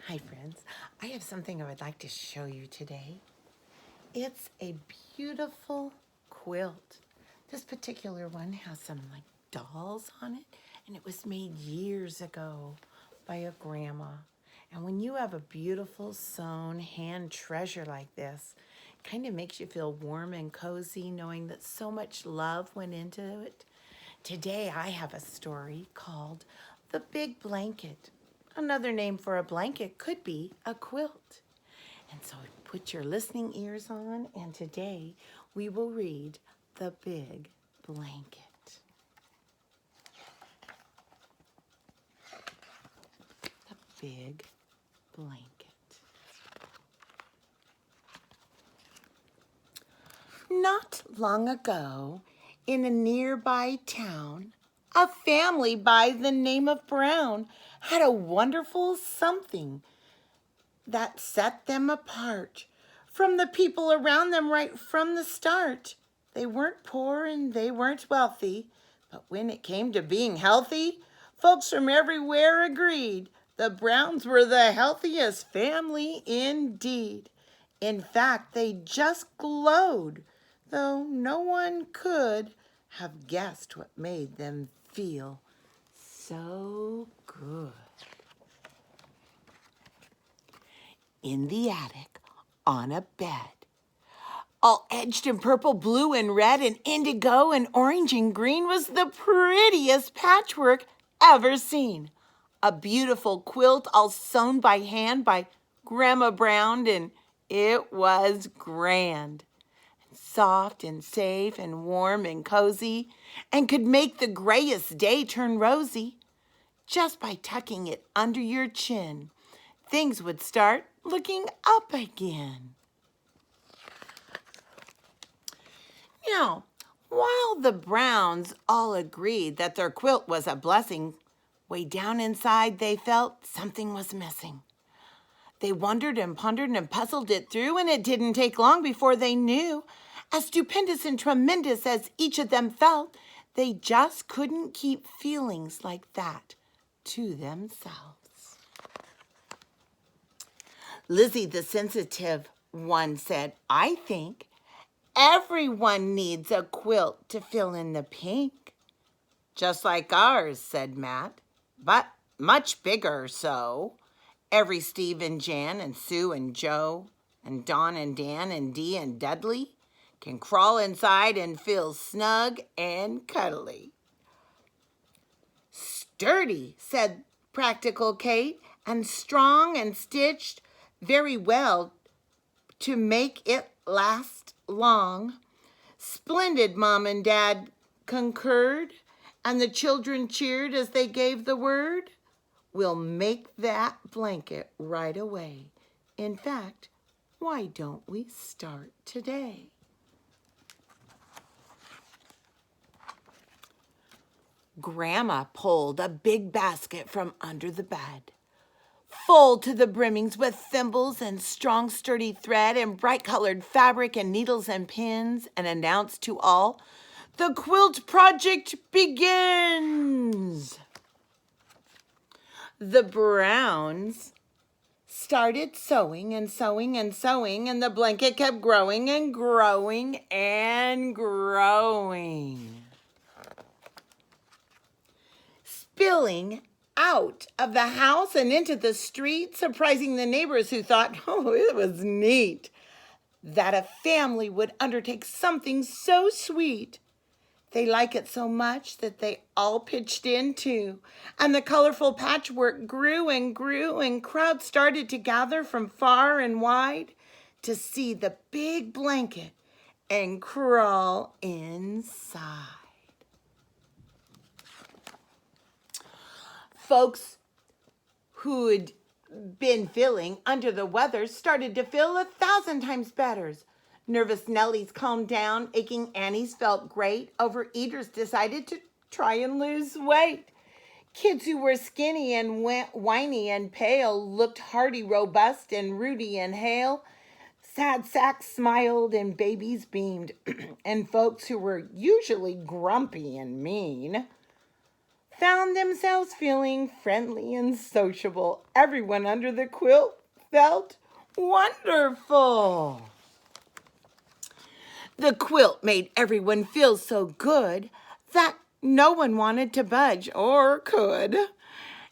Hi friends, I have something I would like to show you today. It's a beautiful quilt. This particular one has some like dolls on it, and it was made years ago by a grandma. And when you have a beautiful sewn hand treasure like this, it kind of makes you feel warm and cozy knowing that so much love went into it. Today I have a story called The Big Blanket. Another name for a blanket could be a quilt. And so put your listening ears on, and today we will read The Big Blanket. The Big Blanket. Not long ago, in a nearby town, a family by the name of Brown had a wonderful something that set them apart from the people around them right from the start. They weren't poor and they weren't wealthy, but when it came to being healthy, folks from everywhere agreed the Browns were the healthiest family indeed. In fact, they just glowed, though no one could have guessed what made them feel so good. In the attic, on a bed, all edged in purple, blue, and red, and indigo, and orange, and green, was the prettiest patchwork ever seen. A beautiful quilt all sewn by hand by Grandma Brown, and it was grand. Soft and safe and warm and cozy, and could make the grayest day turn rosy. Just by tucking it under your chin, things would start looking up again. Now, while the Browns all agreed that their quilt was a blessing, way down inside they felt something was missing. They wondered and pondered and puzzled it through, and it didn't take long before they knew. As stupendous and tremendous as each of them felt, they just couldn't keep feelings like that to themselves. Lizzie, the sensitive one, said, "I think everyone needs a quilt to fill in the pink." "Just like ours," said Matt, "but much bigger so. Every Steve and Jan and Sue and Joe and Don and Dan and Dee and Dudley can crawl inside and feel snug and cuddly." "Sturdy," said practical Kate, "and strong and stitched very well to make it last long." "Splendid," Mom and Dad concurred, and the children cheered as they gave the word. "We'll make that blanket right away. In fact, why don't we start today?" Grandma pulled a big basket from under the bed, full to the brimmings with thimbles and strong sturdy thread and bright-colored fabric and needles and pins, and announced to all, "The quilt project begins." The Browns started sewing and sewing and sewing, and the blanket kept growing and growing and growing, spilling out of the house and into the street, surprising the neighbors who thought, oh, it was neat that a family would undertake something so sweet. They like it so much that they all pitched in too, and the colorful patchwork grew and grew, and crowds started to gather from far and wide to see the big blanket and crawl inside. Folks who'd been feeling under the weather started to feel 1,000 times better. Nervous Nellies calmed down, aching Annies felt great, overeaters decided to try and lose weight. Kids who were skinny and whiny and pale looked hardy, robust, and ruddy and hale. Sad sacks smiled and babies beamed, and folks who were usually grumpy and mean found themselves feeling friendly and sociable. Everyone under the quilt felt wonderful. The quilt made everyone feel so good that no one wanted to budge or could.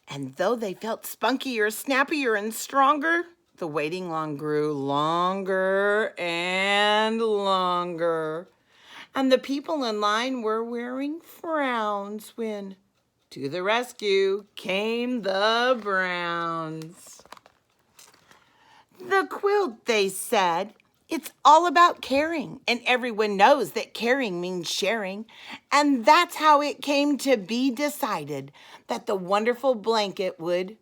And though they felt spunkier, snappier, and stronger, the waiting long grew longer and longer. And the people in line were wearing frowns when, to the rescue, came the Browns. The quilt, they said, it's all about caring, and everyone knows that caring means sharing. And that's how it came to be decided that the wonderful blanket would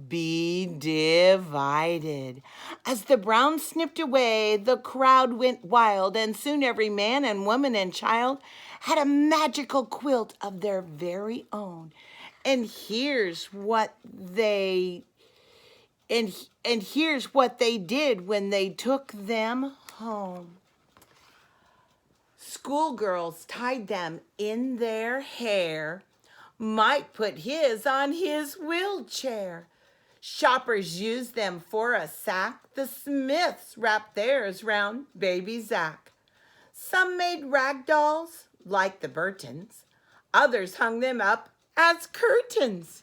be divided. As the Browns snipped away, the crowd went wild, and soon every man and woman and child had a magical quilt of their very own. And here's what they did when they took them home. Schoolgirls tied them in their hair. Mike put his on his wheelchair. Shoppers used them for a sack. The Smiths wrapped theirs round baby Zach. Some made rag dolls like the Burtons. Others hung them up as curtains.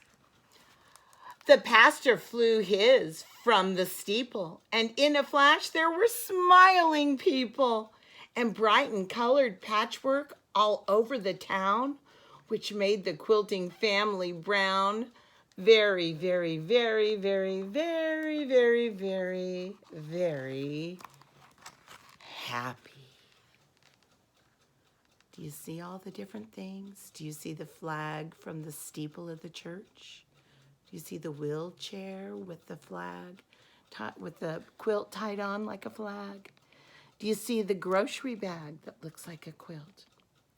The pastor flew his from the steeple, and in a flash there were smiling people and bright and colored patchwork all over the town, which made the quilting family Brown very, very, very, very, very, very, very, very happy. Do you see all the different things? Do you see the flag from the steeple of the church? Do you see the wheelchair with the flag, with the quilt tied on like a flag? Do you see the grocery bag that looks like a quilt?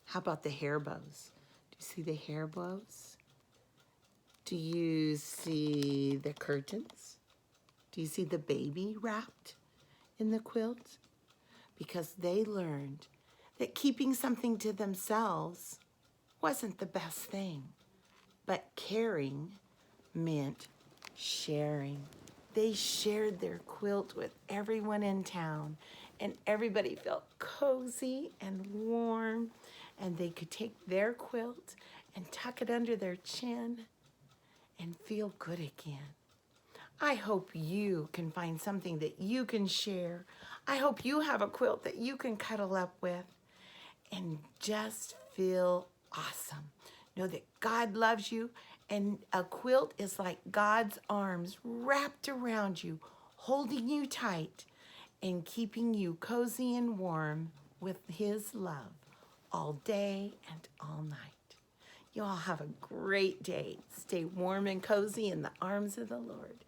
How about the hair bows? Do you see the hair bows? Do you see the curtains? Do you see the baby wrapped in the quilt? Because they learned that keeping something to themselves wasn't the best thing, but caring meant sharing. They shared their quilt with everyone in town, and everybody felt cozy and warm, and they could take their quilt and tuck it under their chin and feel good again. I hope you can find something that you can share. I hope you have a quilt that you can cuddle up with and just feel awesome. Know that God loves you, and a quilt is like God's arms wrapped around you, holding you tight and keeping you cozy and warm with his love all day and all night. You all have a great day. Stay warm and cozy in the arms of the Lord.